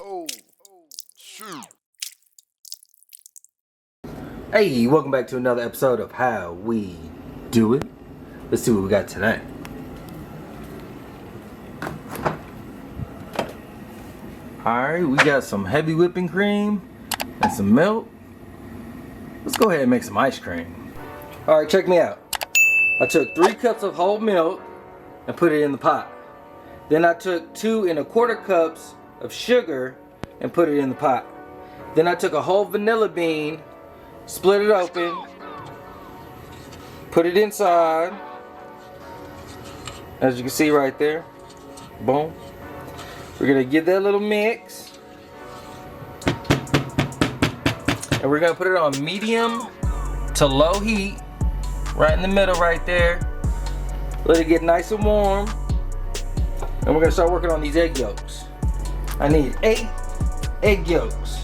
Oh, shoot. Hey, welcome back to another episode of How We Do It. Let's see what we got tonight. Alright, we got some heavy whipping cream and some milk. Let's go ahead and make some ice cream. Alright, check me out. I took 3 cups of whole milk and put it in the pot. Then I took 2 1/4 cups of sugar and put it in the pot. Then I took a whole vanilla bean, split it open, put it inside, as you can see right there. Boom. We're gonna give that a little mix, and we're gonna put it on medium to low heat, right in the middle right there. Let it get nice and warm, and we're gonna start working on these egg yolks. I need 8 egg yolks.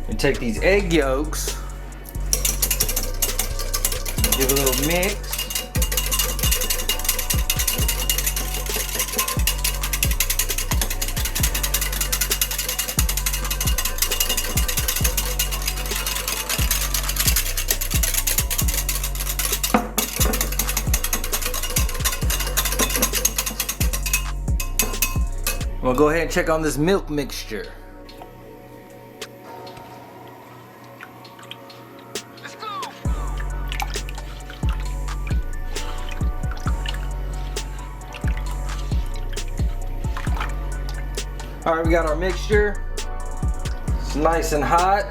And take these egg yolks, give a little mix. I'm gonna go ahead and check on this milk mixture. Alright, we got our mixture. It's nice and hot.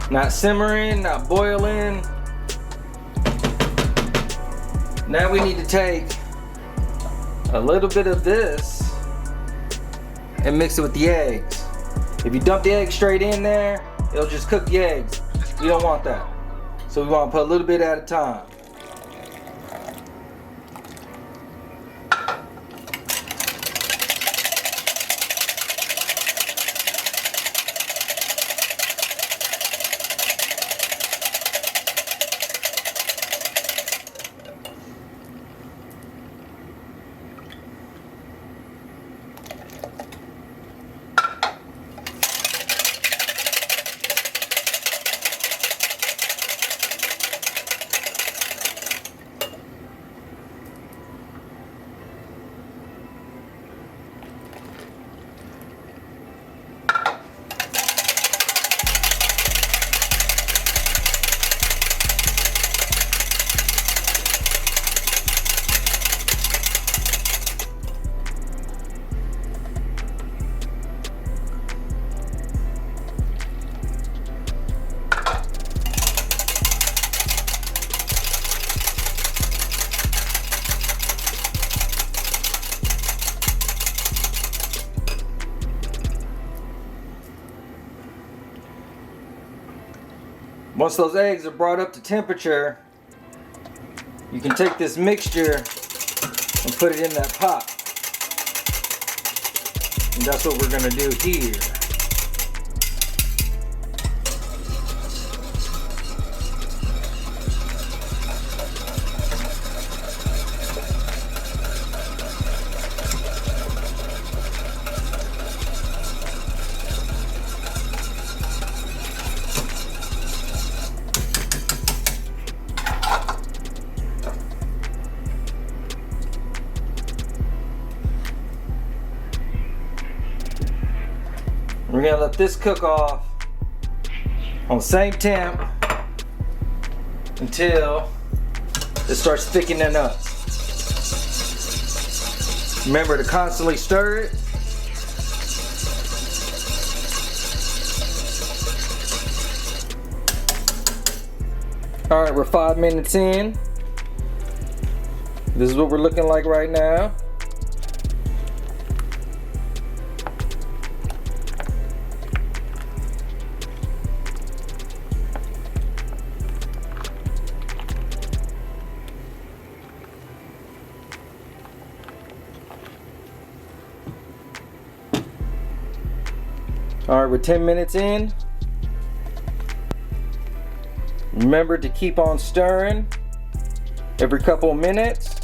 Not simmering, not boiling. Now we need to take a little bit of this and mix it with the eggs. If you dump the eggs straight in there, it'll just cook the eggs. We don't want that. So we want to put a little bit at a time. Once those eggs are brought up to temperature, you can take this mixture and put it in that pot. And that's what we're gonna do here. We're gonna let this cook off on the same temp until it starts thickening up. Remember to constantly stir it. All right, we're 5 minutes in. This is what we're looking like right now. All right, we're 10 minutes in. Remember to keep on stirring every couple of minutes.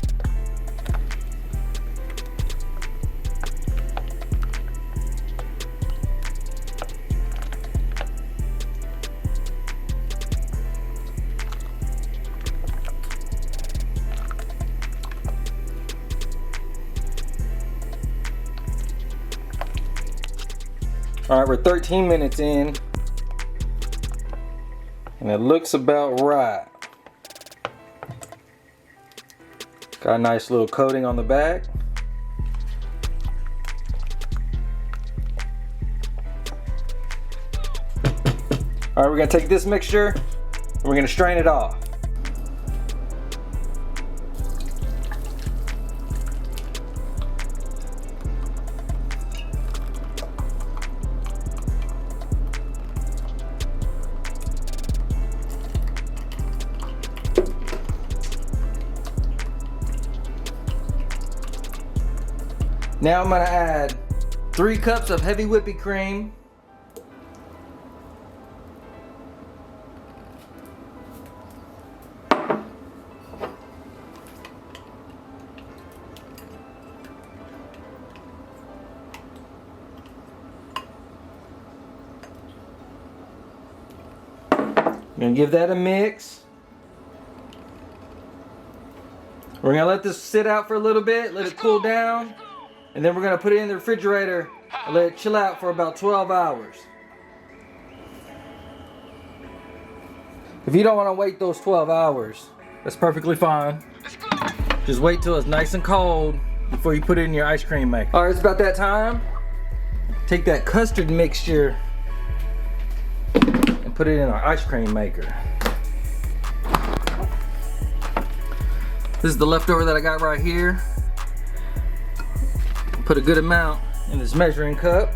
All right, we're 13 minutes in, and it looks about right. Got a nice little coating on the back. All right, we're gonna take this mixture and we're gonna strain it off. Now I'm gonna add 3 cups of heavy whipping cream. I'm gonna give that a mix. We're gonna let this sit out for a little bit, let it cool down. And then we're gonna put it in the refrigerator and let it chill out for about 12 hours. If you don't wanna wait those 12 hours, that's perfectly fine. Just wait till it's nice and cold before you put it in your ice cream maker. All right, it's about that time. Take that custard mixture and put it in our ice cream maker. This is the leftover that I got right here. Put a good amount in this measuring cup.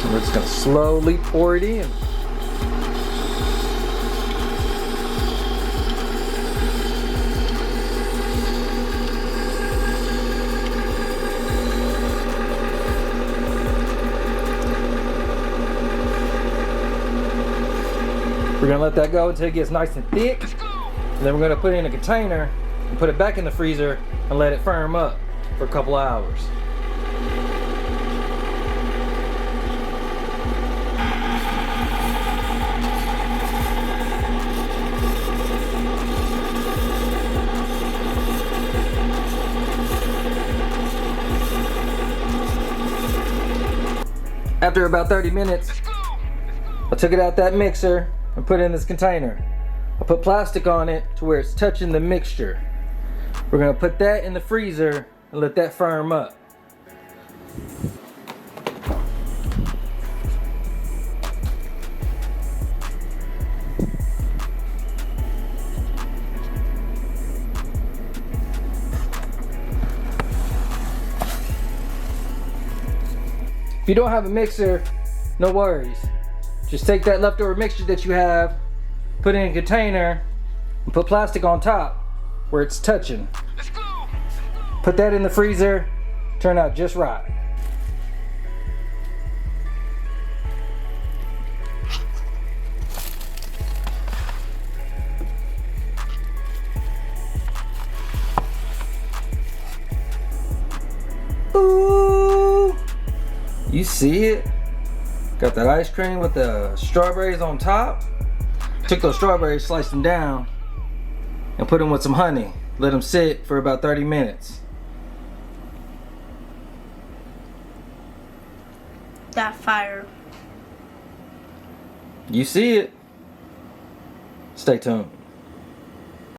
We're just gonna slowly pour it in. We're gonna let that go until it gets nice and thick. And then we're gonna put it in a container and put it back in the freezer and let it firm up for a couple hours. After about 30 minutes, I took it out that mixer and put it in this container. I put plastic on it to where it's touching the mixture. We're gonna put that in the freezer and let that firm up. If you don't have a mixer, no worries. Just take that leftover mixture that you have, put it in a container, and put plastic on top where it's touching. Put that in the freezer, turn out just right. Ooh, you see it? Got that ice cream with the strawberries on top. Took those strawberries, sliced them down, and put them with some honey. Let them sit for about 30 minutes. That fire. You see it? Stay tuned.